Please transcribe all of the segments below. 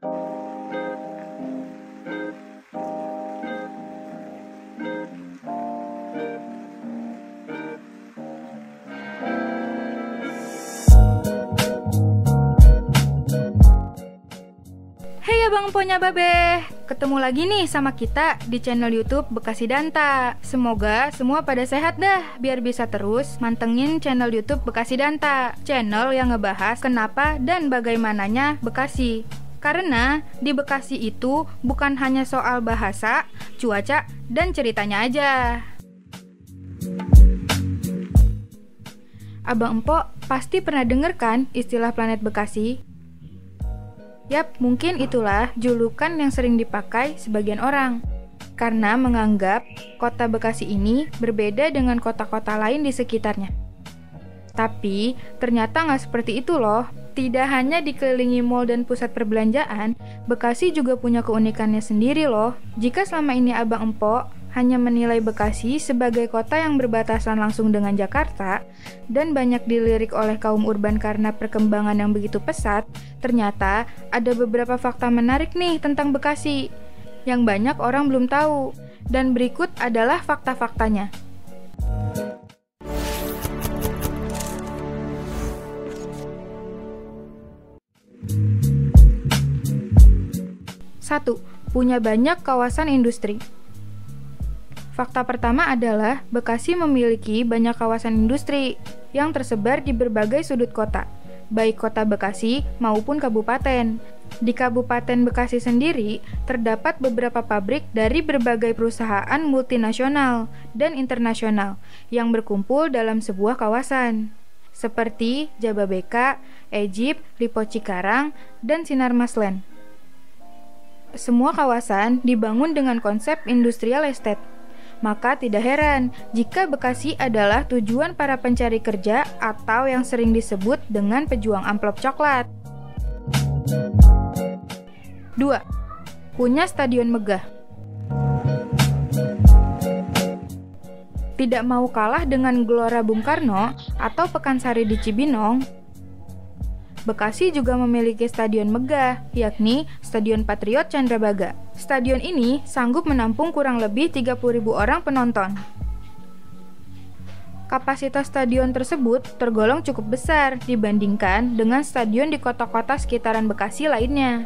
Hey Abang Emponya Babe, ketemu lagi nih sama kita di channel YouTube Bekasi Danta. Semoga semua pada sehat dah, biar bisa terus mantengin channel YouTube Bekasi Danta, channel yang ngebahas kenapa dan bagaimananya Bekasi. Karena di Bekasi itu bukan hanya soal bahasa, cuaca, dan ceritanya aja. Abang Empo pasti pernah denger kan istilah planet Bekasi? Yap, mungkin itulah julukan yang sering dipakai sebagian orang karena menganggap kota Bekasi ini berbeda dengan kota-kota lain di sekitarnya. Tapi ternyata nggak seperti itu loh. Tidak hanya dikelilingi mal dan pusat perbelanjaan, Bekasi juga punya keunikannya sendiri loh. Jika selama ini Abang Empo hanya menilai Bekasi sebagai kota yang berbatasan langsung dengan Jakarta dan banyak dilirik oleh kaum urban karena perkembangan yang begitu pesat, ternyata ada beberapa fakta menarik nih tentang Bekasi yang banyak orang belum tahu. Dan berikut adalah fakta-faktanya. 1. Punya banyak kawasan industri. Fakta pertama adalah Bekasi memiliki banyak kawasan industri yang tersebar di berbagai sudut kota, baik kota Bekasi maupun kabupaten. Di Kabupaten Bekasi sendiri, terdapat beberapa pabrik dari berbagai perusahaan multinasional dan internasional yang berkumpul dalam sebuah kawasan, seperti Jababeka, Egypt, Lipo Cikarang, dan Sinarmas Land. Semua kawasan dibangun dengan konsep industrial estate. Maka tidak heran jika Bekasi adalah tujuan para pencari kerja atau yang sering disebut dengan pejuang amplop coklat. 2. Punya stadion megah. Tidak mau kalah dengan Gelora Bung Karno atau Pekansari di Cibinong, Bekasi juga memiliki stadion megah, yakni Stadion Patriot Candrabaga. Stadion ini sanggup menampung kurang lebih 30.000 orang penonton. Kapasitas stadion tersebut tergolong cukup besar dibandingkan dengan stadion di kota-kota sekitaran Bekasi lainnya.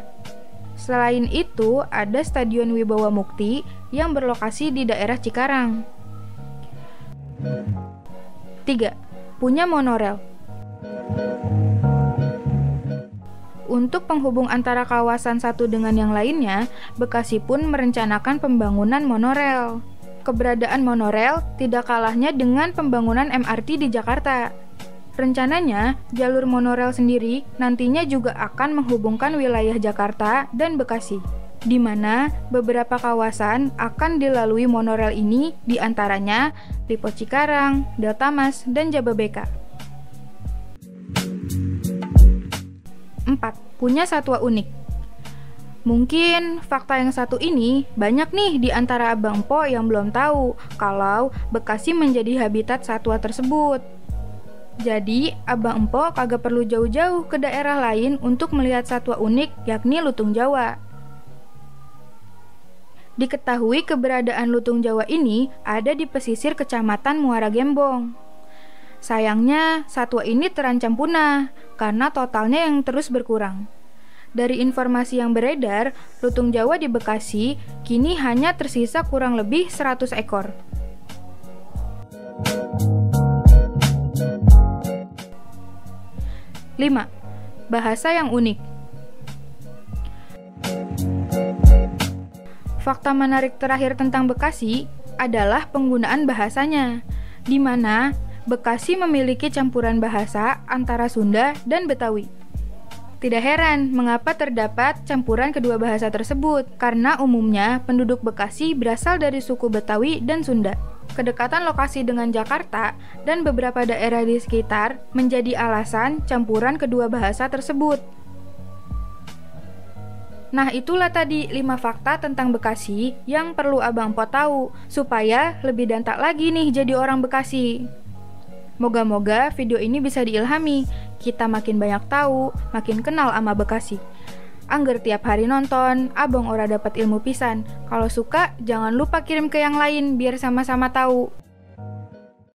Selain itu, ada Stadion Wibawa Mukti yang berlokasi di daerah Cikarang. 3. Punya monorel. Untuk penghubung antara kawasan satu dengan yang lainnya, Bekasi pun merencanakan pembangunan monorel. Keberadaan monorel tidak kalahnya dengan pembangunan MRT di Jakarta. Rencananya, jalur monorel sendiri nantinya juga akan menghubungkan wilayah Jakarta dan Bekasi, di mana beberapa kawasan akan dilalui monorel ini, di antaranya Lipo Cikarang, Delta Mas, dan Jababeka. 4. Punya satwa unik. Mungkin fakta yang satu ini banyak nih di antara Abang Empo yang belum tahu kalau Bekasi menjadi habitat satwa tersebut. Jadi, Abang Empo kagak perlu jauh-jauh ke daerah lain untuk melihat satwa unik, yakni lutung Jawa. Diketahui keberadaan lutung Jawa ini ada di pesisir Kecamatan Muara Gembong. Sayangnya, satwa ini terancam punah karena totalnya yang terus berkurang. Dari informasi yang beredar, lutung Jawa di Bekasi kini hanya tersisa kurang lebih 100 ekor. 5. Bahasa yang unik. Fakta menarik terakhir tentang Bekasi adalah penggunaan bahasanya, di mana Bekasi memiliki campuran bahasa antara Sunda dan Betawi. Tidak heran mengapa terdapat campuran kedua bahasa tersebut, karena umumnya penduduk Bekasi berasal dari suku Betawi dan Sunda. Kedekatan lokasi dengan Jakarta dan beberapa daerah di sekitar menjadi alasan campuran kedua bahasa tersebut. Nah, itulah tadi 5 fakta tentang Bekasi yang perlu Abang Empo tahu supaya lebih dantak lagi nih jadi orang Bekasi. Moga-moga video ini bisa diilhami, kita makin banyak tahu, makin kenal sama Bekasi. Angger tiap hari nonton, abang ora dapat ilmu pisan. Kalau suka, jangan lupa kirim ke yang lain biar sama-sama tahu.